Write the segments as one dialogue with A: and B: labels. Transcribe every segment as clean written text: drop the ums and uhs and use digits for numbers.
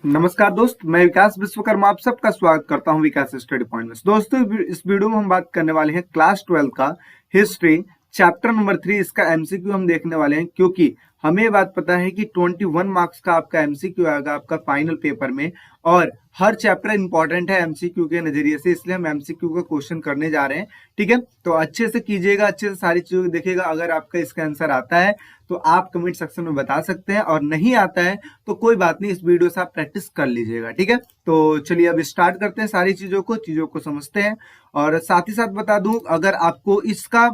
A: नमस्कार दोस्त, मैं विकास विश्वकर्मा आप सबका स्वागत करता हूं विकास स्टडी पॉइंट में। दोस्तों, इस वीडियो में हम बात करने वाले हैं क्लास 12 का हिस्ट्री चैप्टर नंबर 3। इसका एमसीक्यू हम देखने वाले हैं, क्योंकि हमें ये बात पता है कि 21 मार्क्स का आपका एमसीक्यू आएगा आपका फाइनल पेपर में, और हर चैप्टर इंपॉर्टेंट है एमसीक्यू के नजरिए से, इसलिए हम एमसीक्यू का क्वेश्चन करने जा रहे हैं। ठीक है, तो अच्छे से कीजिएगा, अच्छे से सारी चीजों को देखिएगा। अगर आपका इसका आंसर आता है तो आप कमेंट सेक्शन में बता सकते हैं, और नहीं आता है तो कोई बात नहीं, इस वीडियो से आप प्रैक्टिस कर लीजिएगा। ठीक है, तो चलिए अब स्टार्ट करते हैं, सारी चीजों को समझते हैं। और साथ ही साथ बता दूं, अगर आपको इसका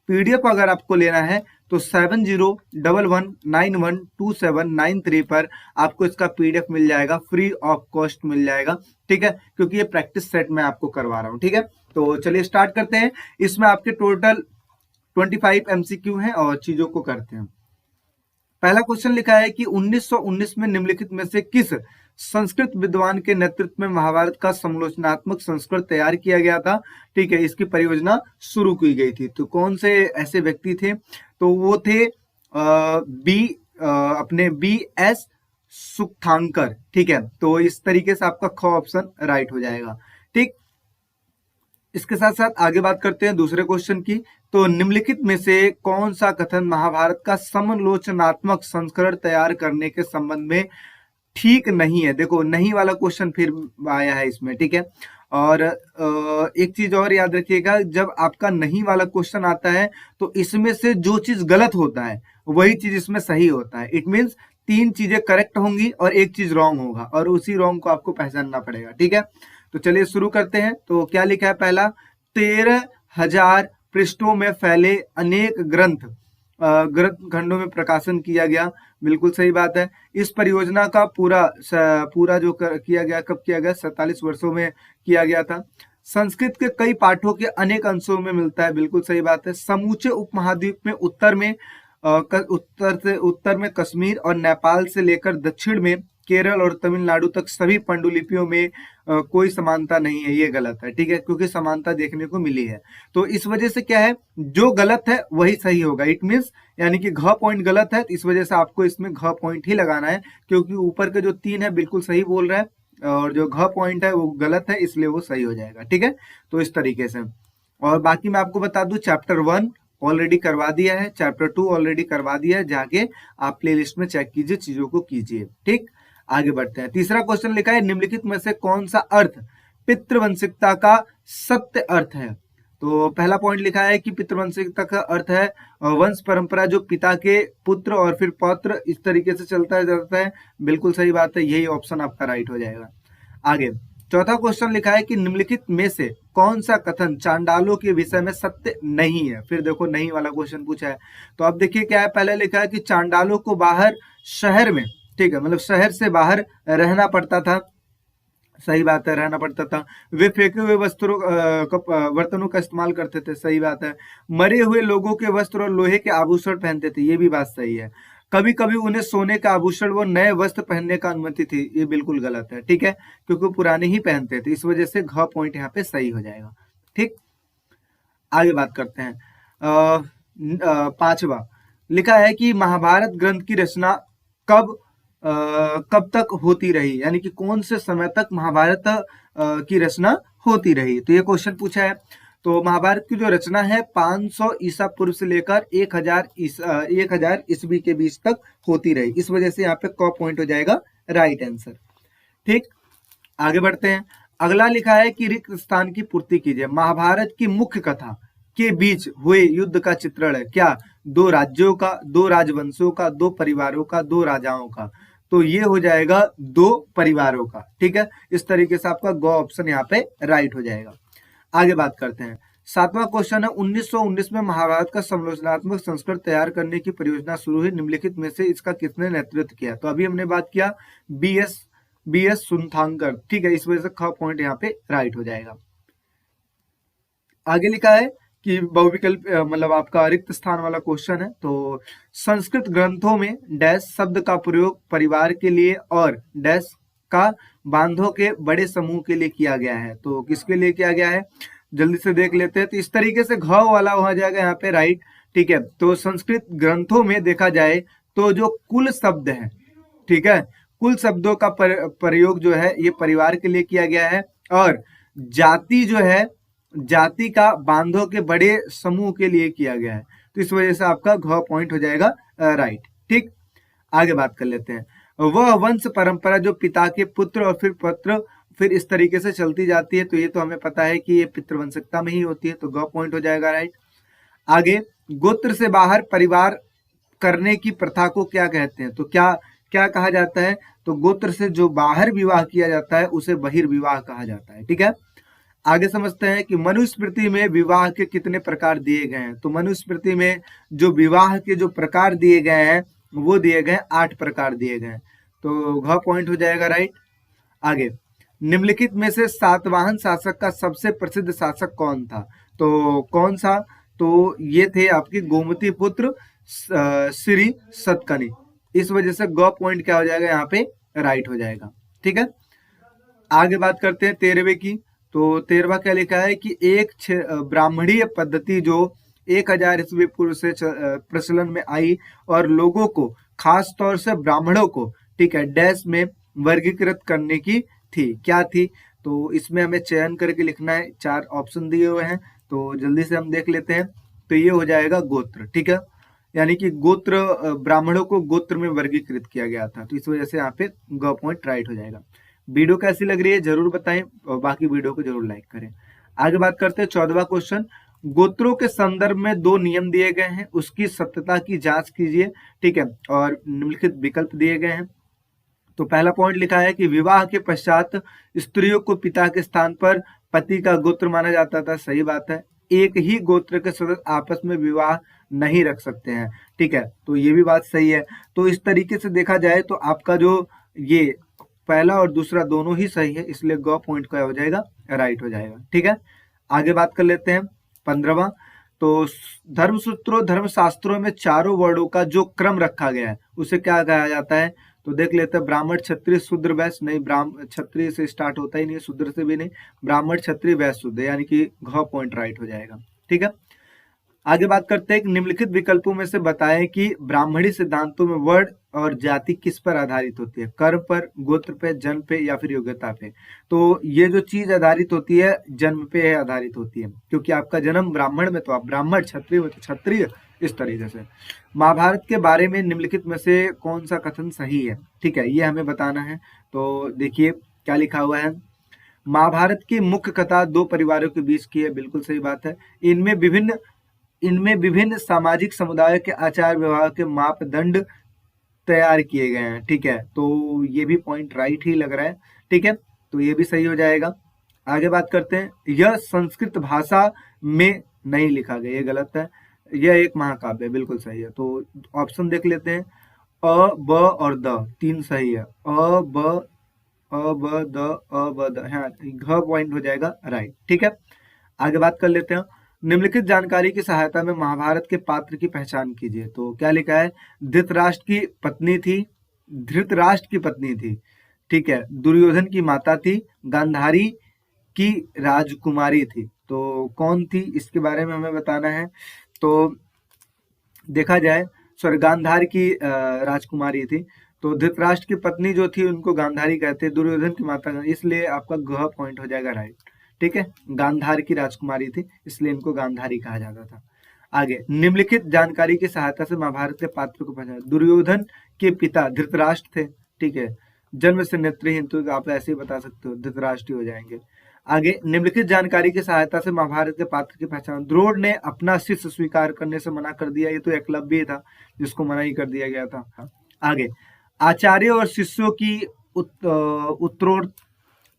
A: पीडीएफ अगर आपको लेना है तो 7011912793 पर आपको इसका पीडीएफ मिल जाएगा, फ्री ऑफ कॉस्ट मिल जाएगा। ठीक है, क्योंकि ये प्रैक्टिस सेट में आपको करवा रहा हूं। ठीक है, तो चलिए स्टार्ट करते हैं। इसमें आपके टोटल 25 एमसीक्यू हैं और चीजों को करते हैं। पहला क्वेश्चन लिखा है कि 1919 में निम्नलिखित में से किस संस्कृत विद्वान के नेतृत्व में महाभारत का समालोचनात्मक संस्करण तैयार किया गया था। ठीक है, इसकी परियोजना शुरू की गई थी। तो कौन से ऐसे व्यक्ति थे? तो वो थे बी एस सुक्थांकर। ठीक है, तो इस तरीके से आपका ख ऑप्शन राइट हो जाएगा। ठीक, इसके साथ साथ आगे बात करते हैं दूसरे क्वेश्चन की। तो निम्नलिखित में से कौन सा कथन महाभारत का समालोचनात्मक संस्करण तैयार करने के संबंध में ठीक नहीं है? देखो, नहीं वाला क्वेश्चन फिर आया है इसमें। ठीक है, और एक चीज और याद रखिएगा, जब आपका नहीं वाला क्वेश्चन आता है तो इसमें से जो चीज गलत होता है वही चीज इसमें सही होता है। इट मीन्स 3 चीजें करेक्ट होंगी और एक चीज रॉन्ग होगा, और उसी रॉन्ग को आपको पहचानना पड़ेगा। ठीक है, तो चलिए शुरू करते हैं। तो क्या लिखा है? पहला, 13,000 पृष्ठों में फैले अनेक ग्रंथ खंडों में प्रकाशन किया गया। बिल्कुल सही बात है। इस परियोजना का पूरा जो किया गया, कब किया गया? 47 वर्षों में किया गया था। संस्कृत के कई पाठों के अनेक अंशों में मिलता है। बिल्कुल सही बात है। समूचे उपमहाद्वीप में उत्तर में कश्मीर और नेपाल से लेकर दक्षिण में केरल और तमिलनाडु तक सभी पांडुलिपियों में कोई समानता नहीं है। ये गलत है। ठीक है, क्योंकि समानता देखने को मिली है। तो इस वजह से क्या है, जो गलत है वही सही होगा। इट मीन्स यानी कि घ पॉइंट गलत है, तो इस वजह से आपको इसमें घ पॉइंट ही लगाना है, क्योंकि ऊपर के जो 3 है बिल्कुल सही बोल रहा है, और जो घ पॉइंट है वो गलत है, इसलिए वो सही हो जाएगा। ठीक है, तो इस तरीके से। और बाकी मैं आपको बता दूं, चैप्टर 1 ऑलरेडी करवा दिया है, चैप्टर 2 ऑलरेडी करवा दिया है। जाके आप प्लेलिस्ट में चेक कीजिए, चीजों को कीजिए। ठीक, आगे बढ़ते हैं। तीसरा क्वेश्चन लिखा है, निम्नलिखित में से कौन सा अर्थ पितृवंशिकता का सत्य अर्थ है? तो पहला पॉइंट लिखा है कि पितृवंशिकता का अर्थ है वंश परंपरा, जो पिता के पुत्र और फिर पौत्र, इस तरीके से चलता जाता है। बिल्कुल सही बात है, यही ऑप्शन आपका राइट हो जाएगा। आगे चौथा क्वेश्चन लिखा है कि निम्नलिखित में से कौन सा कथन चांडालों के विषय में सत्य नहीं है? फिर देखो, नहीं वाला क्वेश्चन पूछा है। तो अब देखिए क्या है, पहले लिखा है कि चांडालों को बाहर शहर में, ठीक है, मतलब शहर से बाहर रहना पड़ता था। सही बात है, रहना पड़ता था। वे फेंके हुए बर्तनों का इस्तेमाल करते थे। सही बात है। मरे हुए लोगों के वस्त्र और लोहे के आभूषण पहनते थे। ये भी बात सही है। कभी कभी उन्हें सोने का आभूषण व नए वस्त्र पहनने का अनुमति थी। ये बिल्कुल गलत है। ठीक है, क्योंकि पुराने ही पहनते थे, इस वजह से घ पॉइंट यहाँ पे सही हो जाएगा। ठीक, आगे बात करते हैं। पांचवा लिखा है कि महाभारत ग्रंथ की रचना कब तक होती रही, यानी कि कौन से समय तक महाभारत की रचना होती रही? तो ये क्वेश्चन पूछा है। तो महाभारत की जो रचना है 500 ईसा पूर्व से लेकर 1000 ईस्वी के बीच तक होती रही। इस वजह से यहाँ पे क पॉइंट हो जाएगा राइट आंसर। ठीक, आगे बढ़ते हैं। अगला लिखा है कि रिक्त स्थान की पूर्ति कीजिए। महाभारत की मुख्य कथा के बीच हुए युद्ध का चित्रण है। क्या? 2 राज्यों का, 2 राजवंशों का, 2 परिवारों का, 2 राजाओं का। तो ये हो जाएगा 2 परिवारों का। ठीक है, इस तरीके से आपका ग ऑप्शन यहाँ पे राइट हो जाएगा। आगे बात करते हैं। 7वां क्वेश्चन है, 1919 में महाभारत का समालोचनात्मक संस्करण तैयार करने की परियोजना शुरू हुई। निम्नलिखित में से इसका किसने नेतृत्व किया? तो अभी हमने बात किया बी एस सुनथांकर। ठीक है, इस वजह से ख पॉइंट यहाँ पे राइट हो जाएगा। आगे लिखा है कि बहुविकल्प, मतलब आपका रिक्त स्थान वाला क्वेश्चन है। तो संस्कृत ग्रंथों में डैश शब्द का प्रयोग परिवार के लिए और डैश का बांधों के बड़े समूह के लिए किया गया है। तो किसके लिए किया गया है, जल्दी से देख लेते हैं। तो इस तरीके से घ वाला हो जाएगा यहाँ पे राइट। ठीक है, तो संस्कृत ग्रंथों में देखा जाए तो जो कुल शब्द है, ठीक है, कुल शब्दों का प्रयोग जो है ये परिवार के लिए किया गया है, और जाति जो है जाति का बांधों के बड़े समूह के लिए किया गया है। तो इस वजह से आपका घ पॉइंट हो जाएगा राइट। ठीक, आगे बात कर लेते हैं। वह वंश परंपरा जो पिता के पुत्र और फिर पुत्र फिर इस तरीके से चलती जाती है, तो ये तो हमें पता है कि ये पितृवंशकता में ही होती है, तो ग पॉइंट हो जाएगा राइट। आगे, गोत्र से बाहर परिवार करने की प्रथा को क्या कहते हैं? तो क्या क्या कहा जाता है? तो गोत्र से जो बाहर विवाह किया जाता है उसे बहिर्विवाह कहा जाता है। ठीक है, आगे समझते हैं कि मनुस्मृति में विवाह के कितने प्रकार दिए गए हैं। तो मनुस्मृति में जो विवाह के जो प्रकार दिए गए हैं वो दिए गए 8 प्रकार दिए गए हैं, तो घ पॉइंट हो जाएगा राइट। आगे, निम्नलिखित में से सातवाहन शासक का सबसे प्रसिद्ध शासक कौन था? तो कौन सा? तो ये थे आपके गोमती पुत्र श्री सतकर्णी। इस वजह से ग पॉइंट क्या हो जाएगा यहाँ पे राइट हो जाएगा। ठीक है, आगे बात करते हैं 13वें की। तो 13वां क्या लिखा है कि एक ब्राह्मणीय पद्धति जो 1000 ईस्वी पूर्व से प्रचलन में आई और लोगों को खास तौर से ब्राह्मणों को, ठीक है, डैश में वर्गीकृत करने की थी। क्या थी? तो इसमें हमें चयन करके लिखना है, 4 ऑप्शन दिए हुए हैं, तो जल्दी से हम देख लेते हैं। तो ये हो जाएगा गोत्र। ठीक है, यानी कि गोत्र, ब्राह्मणों को गोत्र में वर्गीकृत किया गया था, तो इस वजह से यहाँ पे ग पॉइंट राइट हो जाएगा। वीडियो कैसी लग रही है जरूर बताएं और बाकी वीडियो को जरूर लाइक करें। आगे बात करते हैं 14वां क्वेश्चन। गोत्रों के संदर्भ में 2 नियम दिए गए हैं, उसकी सत्यता की जांच कीजिए। ठीक है, और निम्नलिखित विकल्प दिए गए हैं। तो पहला पॉइंट लिखा है कि विवाह के पश्चात स्त्रियों को पिता के स्थान पर पति का गोत्र माना जाता था। सही बात है, एक ही गोत्र के सदस्य आपस में विवाह नहीं रख सकते हैं। ठीक है, तो ये भी बात सही है। तो इस तरीके से देखा जाए तो आपका जो ये पहला और दूसरा दोनों ही सही है, इसलिए ग पॉइंट क्या हो जाएगा राइट हो जाएगा। ठीक है, आगे बात कर लेते हैं 15वां। तो धर्मसूत्रों धर्मशास्त्रों में चारों वर्णों का जो क्रम रखा गया है उसे क्या कहा जाता है? तो देख लेते हैं। ब्राह्मण, क्षत्रिय, शूद्र, वैश्य। नहीं, ब्राह्मण क्षत्रिय से स्टार्ट होता ही नहीं, शूद्र से भी नहीं, ब्राह्मण, क्षत्रिय, वैश्य, शूद्र, यानी कि घ पॉइंट राइट हो जाएगा। ठीक है, आगे बात करते हैं कि निम्नलिखित विकल्पों में से बताएं कि ब्राह्मणी सिद्धांतों में वर्ण और जाति किस पर आधारित होती है? कर्म पर, गोत्र पे, जन्म पे या फिर योग्यता पे? तो ये जो चीज आधारित होती है जन्म पे आधारित होती है, क्योंकि आपका जन्म ब्राह्मण में तो आप ब्राह्मण, क्षत्रिय में तो क्षत्रिय, इस तरीके से। महाभारत के बारे में निम्नलिखित में से कौन सा कथन सही है? ठीक है, ये हमें बताना है। तो देखिए क्या लिखा हुआ है। महाभारत की मुख्य कथा 2 परिवारों के बीच की है। बिल्कुल सही बात है। इनमें विभिन्न सामाजिक समुदायों के आचार व्यवहार के मापदंड तैयार किए गए हैं। ठीक है, तो ये भी पॉइंट राइट ही लग रहा है। ठीक है, तो ये भी सही हो जाएगा। आगे बात करते हैं। यह संस्कृत भाषा में नहीं लिखा गया, ये गलत है। यह एक महाकाव्य है, बिल्कुल सही है। तो ऑप्शन देख लेते हैं। अ, ब और द, 3 सही है। अ ब द, हाँ, घ पॉइंट हो जाएगा राइट। ठीक है, आगे बात कर लेते हैं। निम्नलिखित जानकारी की सहायता में महाभारत के पात्र की पहचान कीजिए। तो क्या लिखा है? धृतराष्ट्र की पत्नी थी, धृतराष्ट्र की पत्नी थी। ठीक है, दुर्योधन की माता थी, गांधारी की राजकुमारी थी। तो कौन थी, इसके बारे में हमें बताना है। तो देखा जाए, सॉरी, गांधार की राजकुमारी थी। तो धृतराष्ट्र की पत्नी जो थी उनको गांधारी कहते, दुर्योधन की माता, इसलिए आपका घ पॉइंट हो जाएगा राइट। ठीक है, गांधार की राजकुमारी थी इसलिए इनको गांधारी कहा जाता था। आगे, निम्नलिखित जानकारी की सहायता से महाभारत के पात्र को पहचाना। दुर्योधन के पिता धृतराष्ट्र थे। ठीक है, जन्म से नेत्रहीन, तो आप ऐसे ही बता सकते हो, धृतराष्ट्र हो जाएंगे। आगे, निम्नलिखित जानकारी की सहायता से महाभारत के पात्र की पहचान। द्रोण ने अपना शिष्य स्वीकार करने से मना कर दिया, ये तो एकलव्य था जिसको मना ही कर दिया गया था। आगे, आचार्य और शिष्यों की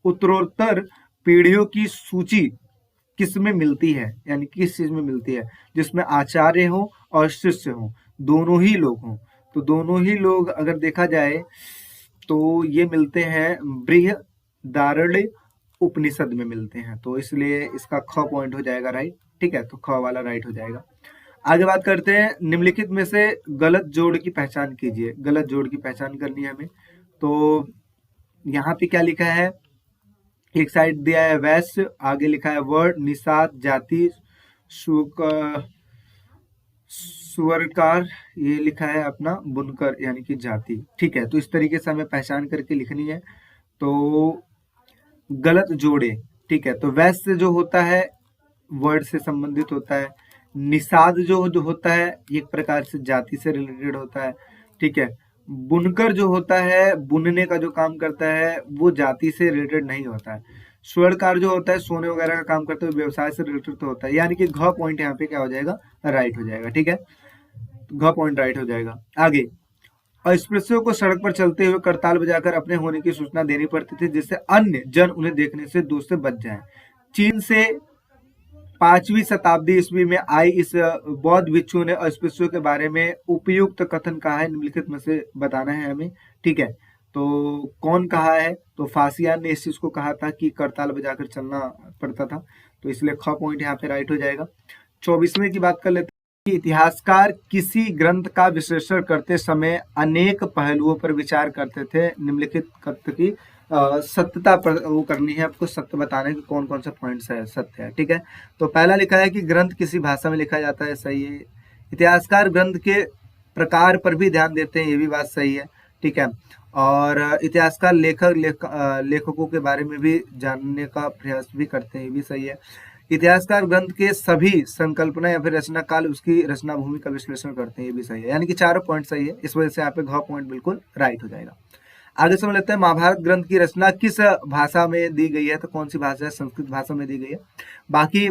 A: उत्तरोत्तर पीढ़ियों की सूची किस में मिलती है, यानी किस चीज में मिलती है? जिसमें आचार्य हो और शिष्य हो, दोनों ही लोग हों। तो दोनों ही लोग अगर देखा जाए तो ये मिलते हैं बृहदारण्यक उपनिषद में मिलते हैं, तो इसलिए इसका ख पॉइंट हो जाएगा राइट। ठीक है, तो ख वाला राइट हो जाएगा। आगे बात करते हैं। निम्नलिखित में से गलत जोड़ की पहचान कीजिए। गलत जोड़ की पहचान करनी है हमें। तो यहाँ पे क्या लिखा है? एक साइड दिया है वैश्य, आगे लिखा है वर्ण, निषाद, जाति, शुक, स्वर्णकार, ये लिखा है अपना बुनकर यानी कि जाति। ठीक है, तो इस तरीके से हमें पहचान करके लिखनी है। तो गलत जोड़े, ठीक है, तो वैश्य जो होता है वर्ड से संबंधित होता है। निषाद जो होता है एक प्रकार से जाति से रिलेटेड होता है। ठीक है, बुनकर जो होता है बुनने का जो काम करता है वो जाति से रिलेटेड नहीं होता है। स्वर्णकार जो होता है सोने वगैरह का काम करते हुए व्यवसाय से रिलेटेड तो होता है, यानी कि घ पॉइंट यहाँ पे क्या हो जाएगा, राइट हो जाएगा। ठीक है, घ पॉइंट राइट हो जाएगा। आगे, अस्पृश्यों को सड़क पर चलते हुए करताल बजाकर अपने होने की सूचना देनी पड़ती थी, जिससे अन्य जन उन्हें देखने से दूर से बच जाएं। चीन से 5वीं शताब्दी ईस्वी में आई इस बौद्ध भिक्षु ने अस्पृश्यों के बारे में उपयुक्त कथन कहा है, निम्नलिखित में से बताना है हमें। ठीक है, तो कौन कहा है, तो फासियान ने इस चीज को कहा था कि करताल बजाकर चलना पड़ता था, तो इसलिए ख पॉइंट यहाँ पे राइट हो जाएगा। 24वें की बात कर लेते हैं कि इतिहासकार किसी ग्रंथ का विश्लेषण करते समय अनेक पहलुओं पर विचार करते थे, निम्नलिखित कथन की सत्यता पर वो करनी है आपको, सत्य बताने के कौन कौन से पॉइंट्स है सत्य है। ठीक है, तो पहला लिखा है कि ग्रंथ किसी भाषा में लिखा जाता है, सही है। इतिहासकार ग्रंथ के प्रकार पर भी ध्यान देते हैं, ये भी बात सही है। ठीक है, और इतिहासकार लेखकों के बारे में भी जानने का प्रयास भी करते हैं, ये भी सही है। इतिहासकार ग्रंथ के सभी संकल्पना या फिर रचना काल उसकी रचना भूमि का विश्लेषण करते हैं, ये भी सही है। यानी कि चारों पॉइंट सही है, इस वजह से यहाँ पे घ पॉइंट बिल्कुल राइट हो जाएगा। आगे समझ लेते हैं महाभारत ग्रंथ की रचना किस भाषा में दी गई है, तो कौन सी भाषा है, संस्कृत भाषा में दी गई है। बाकी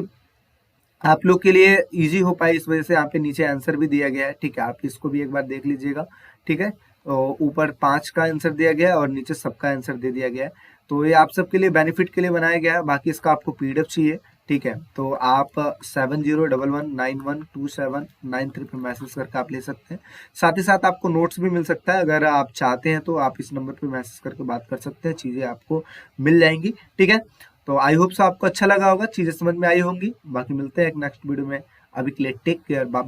A: आप लोग के लिए इजी हो पाए इस वजह से यहाँ पे नीचे आंसर भी दिया गया है। ठीक है, आप इसको भी एक बार देख लीजिएगा। ठीक है, तो ऊपर 5 का आंसर दिया गया है और नीचे सबका आंसर दे दिया गया है, तो ये आप सबके लिए बेनिफिट के लिए बनाया गया है। बाकी इसका आपको पीडीएफ चाहिए, ठीक है, तो आप 7011912793 पे मैसेज करके आप ले सकते हैं। साथ ही साथ आपको नोट्स भी मिल सकता है, अगर आप चाहते हैं तो आप इस नंबर पे मैसेज करके बात कर सकते हैं, चीज़ें आपको मिल जाएंगी। ठीक है, तो आई होप सो आपको अच्छा लगा होगा, चीज़ें समझ में आई होंगी। बाकी मिलते हैं एक नेक्स्ट वीडियो में, अभी के लिए टेक केयर, बाय।